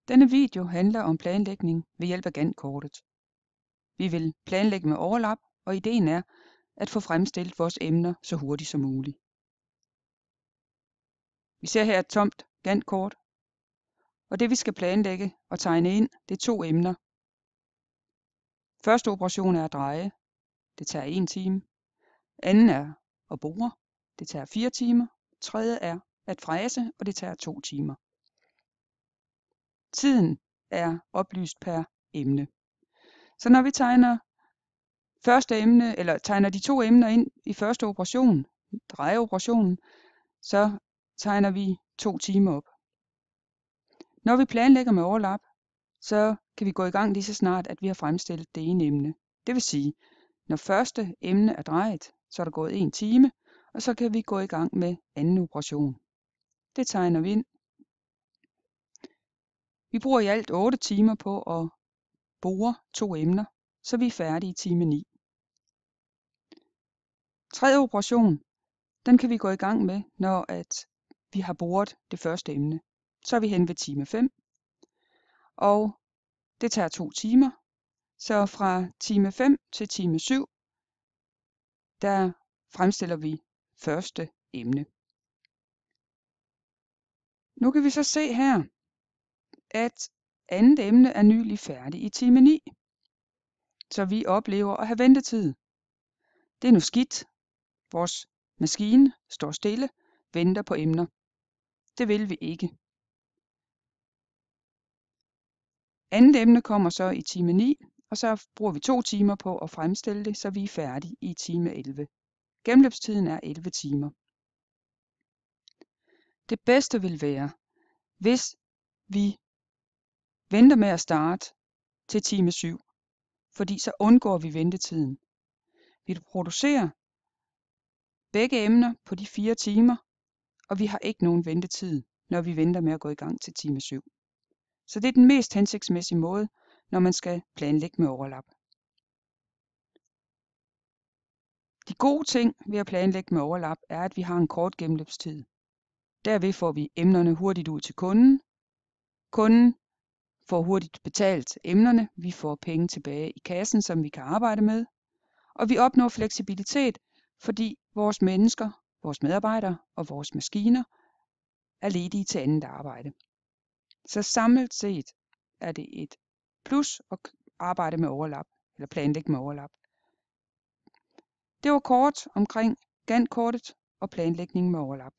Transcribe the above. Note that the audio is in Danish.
Denne video handler om planlægning ved hjælp af Gantt-kortet. Vi vil planlægge med overlap, og ideen er at få fremstillet vores emner så hurtigt som muligt. Vi ser her et tomt Gantt-kort, og det vi skal planlægge og tegne ind, det er 2 emner. Første operation er at dreje, det tager 1 time. Anden er at bore, det tager 4 timer. Tredje er at fræse, og det tager 2 timer. Tiden er oplyst per emne. Så når vi tegner tegner de 2 emner ind i første operation, drejeoperationen, så tegner vi 2 timer op. Når vi planlægger med overlap, så kan vi gå i gang lige så snart, at vi har fremstillet det ene emne. Det vil sige, når første emne er drejet, så er der gået 1 time, og så kan vi gå i gang med anden operation. Det tegner vi ind. Vi bruger i alt 8 timer på at bore 2 emner, så vi er færdige i time 9. Tredje operation, den kan vi gå i gang med, når vi har boret det første emne. Så er vi hen ved time 5, og det tager 2 timer. Så fra time 5 til time 7, der fremstiller vi første emne. Nu kan vi så se her, at andet emne er nylig færdig i time 9. Så vi oplever at have ventetid. Det er nu skidt. Vores maskine står stille, venter på emner. Det vil vi ikke. Andet emne kommer så i time 9, og så bruger vi 2 timer på at fremstille det, så vi er færdige i time 11. Gennemløbstiden er 11 timer. Det bedste vil være, hvis vi venter med at starte til time 7, fordi så undgår vi ventetiden. Vi producerer begge emner på de 4 timer, og vi har ikke nogen ventetid, når vi venter med at gå i gang til time 7. Så det er den mest hensigtsmæssige måde, når man skal planlægge med overlap. De gode ting ved at planlægge med overlap er, at vi har en kort gennemløbstid. Derved får vi emnerne hurtigt ud til kunden. Kunden får hurtigt betalt emnerne. Vi får penge tilbage i kassen, som vi kan arbejde med. Og vi opnår fleksibilitet, fordi vores mennesker, vores medarbejdere og vores maskiner er ledige til andet arbejde. Så samlet set er det et plus at arbejde med overlap, eller planlægge med overlap. Det var kort omkring Gantt-kortet og planlægning med overlap.